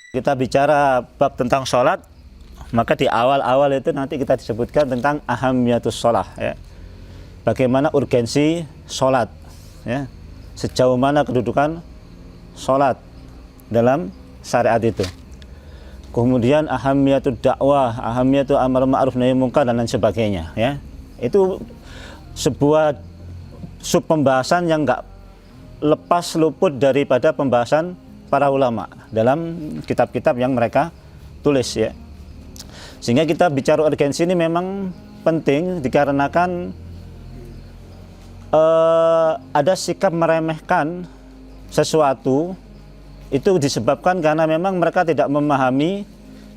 Kita bicara bab tentang sholat, maka di awal-awal itu nanti kita disebutkan tentang ahamiyatus sholah, ya. Bagaimana urgensi sholat, ya. Sejauh mana kedudukan sholat dalam syariat itu. Kemudian ahamiyatud dakwah, ahamiyatul amar ma'ruf nahi munkar dan lain sebagainya, ya. Itu sebuah sub pembahasan yang enggak lepas luput daripada pembahasan para ulama dalam kitab-kitab yang mereka tulis, ya. Sehingga kita bicara urgensi ini memang penting dikarenakan ada sikap meremehkan sesuatu itu disebabkan karena memang mereka tidak memahami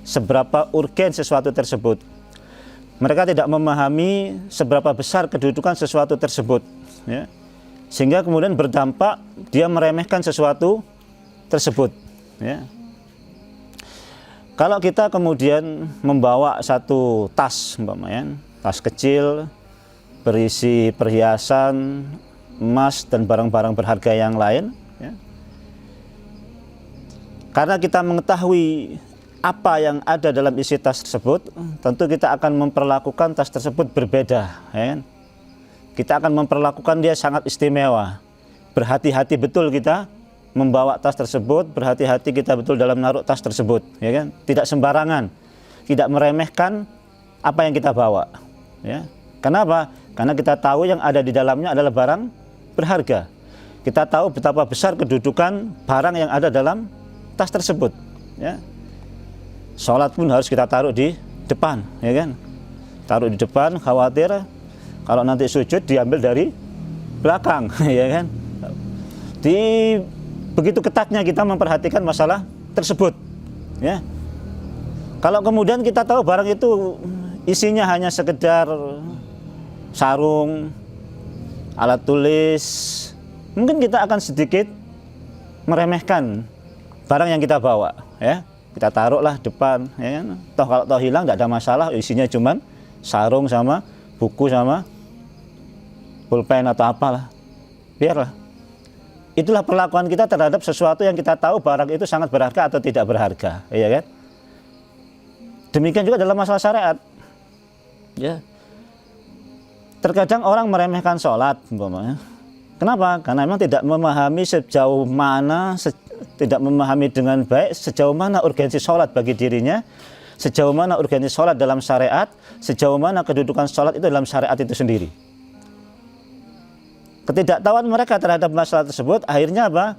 seberapa urgen sesuatu tersebut. Mereka tidak memahami seberapa besar kedudukan sesuatu tersebut, ya. Sehingga kemudian berdampak dia meremehkan sesuatu tersebut, ya. Kalau kita kemudian membawa satu tas, umpamanya tas kecil berisi perhiasan, emas dan barang-barang berharga yang lain, ya. Karena kita mengetahui apa yang ada dalam isi tas tersebut, tentu kita akan memperlakukan tas tersebut berbeda, ya. Kita akan memperlakukan dia sangat istimewa. Berhati-hati betul kita membawa tas tersebut, berhati-hati kita betul dalam naruh tas tersebut, ya kan? Tidak sembarangan, tidak meremehkan apa yang kita bawa, ya. Kenapa? Karena kita tahu yang ada di dalamnya adalah barang berharga. Kita tahu betapa besar kedudukan barang yang ada dalam tas tersebut, ya. Sholat pun harus kita taruh di depan, ya kan? Taruh di depan, khawatir kalau nanti sujud diambil dari belakang, ya kan? Begitu ketatnya kita memperhatikan masalah tersebut, ya. Kalau kemudian kita tahu barang itu isinya hanya sekedar sarung, alat tulis, mungkin kita akan sedikit meremehkan barang yang kita bawa, ya. Kita taruhlah depan, ya kan? Kalau hilang tidak ada masalah, isinya cuman sarung sama buku sama pulpen atau apalah, biarlah. Itulah perlakuan kita terhadap sesuatu yang kita tahu barang itu sangat berharga atau tidak berharga, ya kan? Demikian juga dalam masalah syariat, ya. Terkadang orang meremehkan sholat, umpamanya. Kenapa? Karena memang tidak memahami sejauh mana, tidak memahami dengan baik sejauh mana urgensi sholat bagi dirinya, sejauh mana urgensi sholat dalam syariat, sejauh mana kedudukan sholat itu dalam syariat itu sendiri. Ketidaktahuan mereka terhadap masalah tersebut akhirnya apa?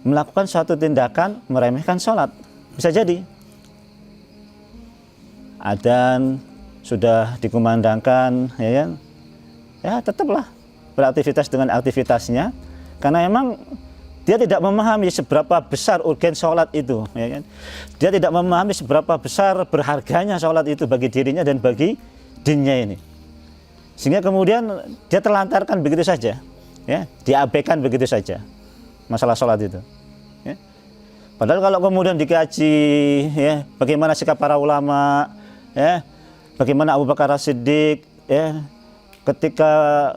Melakukan suatu tindakan meremehkan sholat. Bisa jadi adzan sudah dikumandangkan, ya kan? Ya tetaplah beraktivitas dengan aktivitasnya, karena memang dia tidak memahami seberapa besar urgen sholat itu, ya kan? Dia tidak memahami seberapa besar berharganya sholat itu bagi dirinya dan bagi dinnya ini. Sehingga kemudian dia terlantarkan begitu saja, ya, diabaikan begitu saja masalah sholat itu, ya. Padahal kalau kemudian dikaji, ya, bagaimana sikap para ulama, ya, bagaimana Abu Bakar As-Siddiq, ya, ketika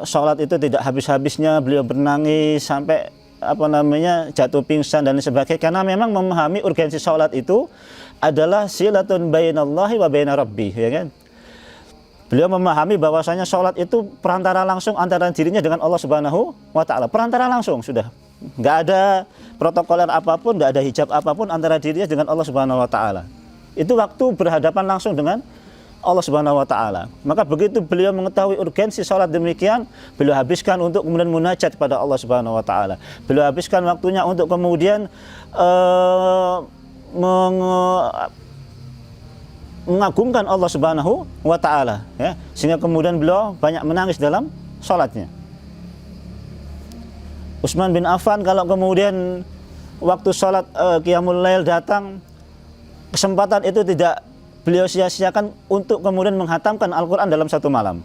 sholat itu tidak habis-habisnya beliau bernangis sampai jatuh pingsan dan sebagainya, karena memang memahami urgensi sholat itu adalah silatun bainallahi wa baina rabbih, ya kan? Beliau memahami bahwasanya sholat itu perantara langsung antara dirinya dengan Allah Subhanahu wa Ta'ala. Perantara langsung sudah. Nggak ada protokoler apapun, nggak ada hijab apapun antara dirinya dengan Allah Subhanahu wa Ta'ala. Itu waktu berhadapan langsung dengan Allah Subhanahu wa Ta'ala. Maka begitu beliau mengetahui urgensi sholat demikian, beliau habiskan untuk kemudian munajat kepada Allah Subhanahu wa Ta'ala. Beliau habiskan waktunya untuk kemudian mengagungkan Allah Subhanahu wa Ta'ala, ya, sehingga kemudian beliau banyak menangis dalam sholatnya. Utsman bin Affan kalau kemudian waktu sholat qiyamul lail datang, kesempatan itu tidak beliau sia-siakan untuk kemudian menghatamkan Al-Quran dalam satu malam,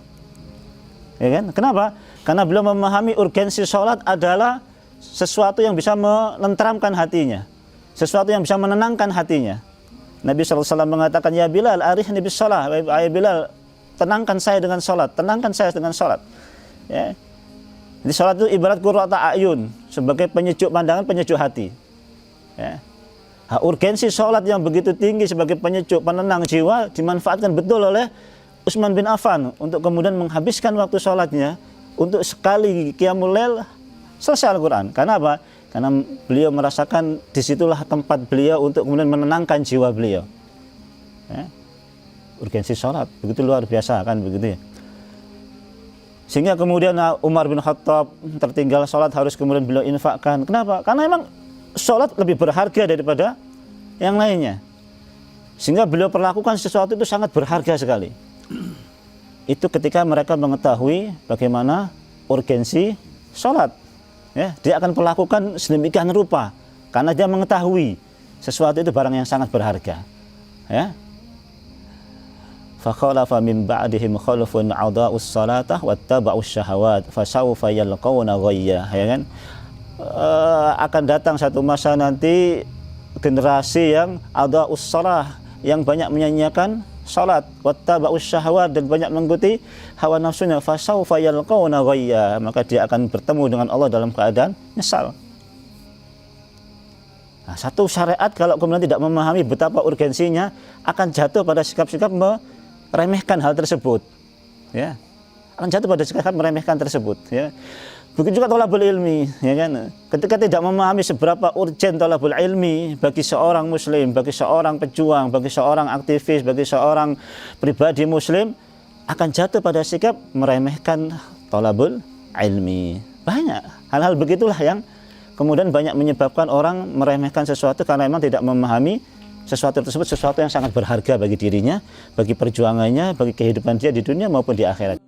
ya kan? Kenapa? Karena beliau memahami urgensi sholat adalah sesuatu yang bisa menenteramkan hatinya, sesuatu yang bisa menenangkan hatinya. Nabi SAW mengatakan, ya Bilal, arihni bis sholat. Ya Bilal, tenangkan saya dengan sholat, tenangkan saya dengan sholat, ya. Jadi sholat itu ibarat qurrata a'yun, sebagai penyejuk pandangan, penyejuk hati, ya. Urgensi sholat yang begitu tinggi sebagai penyejuk, penenang jiwa dimanfaatkan betul oleh Utsman bin Affan untuk kemudian menghabiskan waktu sholatnya untuk sekali qiyamul lail selesai Al-Quran. Karena apa? Karena beliau merasakan disitulah tempat beliau untuk kemudian menenangkan jiwa beliau. Ya. Urgensi sholat begitu luar biasa kan begitu ya. Sehingga kemudian Umar bin Khattab tertinggal sholat harus kemudian beliau infakkan. Kenapa? Karena memang sholat lebih berharga daripada yang lainnya. Sehingga beliau perlakukan sesuatu itu sangat berharga sekali. Itu ketika mereka mengetahui bagaimana urgensi sholat. Ya, dia akan melakukan sedemikian rupa karena dia mengetahui sesuatu itu barang yang sangat berharga. Ya. Fakhalafa min ba'dihim khalafun a'dha'us salatah wattaba'us syahawat fasawfa yalqawna ghayya, ya kan? Akan datang satu masa nanti generasi yang a'dha'us salah, yang banyak menyanyiakan salat, wattaba'us syahawat, dan banyak mengikuti hawa nafsunya, fasawfa yalqawna ghayya, maka dia akan bertemu dengan Allah dalam keadaan nyesal. Nah, satu syariat kalau kemudian tidak memahami betapa urgensinya akan jatuh pada sikap-sikap meremehkan hal tersebut, ya, akan jatuh pada sikap meremehkan tersebut, ya. Begitu juga thalabul ilmi, ya kan, ketika tidak memahami seberapa urgen thalabul ilmi bagi seorang muslim, bagi seorang pejuang, bagi seorang aktivis, bagi seorang pribadi muslim, akan jatuh pada sikap meremehkan thalabul ilmi. Banyak hal-hal begitulah yang kemudian banyak menyebabkan orang meremehkan sesuatu karena memang tidak memahami sesuatu tersebut sesuatu yang sangat berharga bagi dirinya, bagi perjuangannya, bagi kehidupan dia di dunia maupun di akhirat.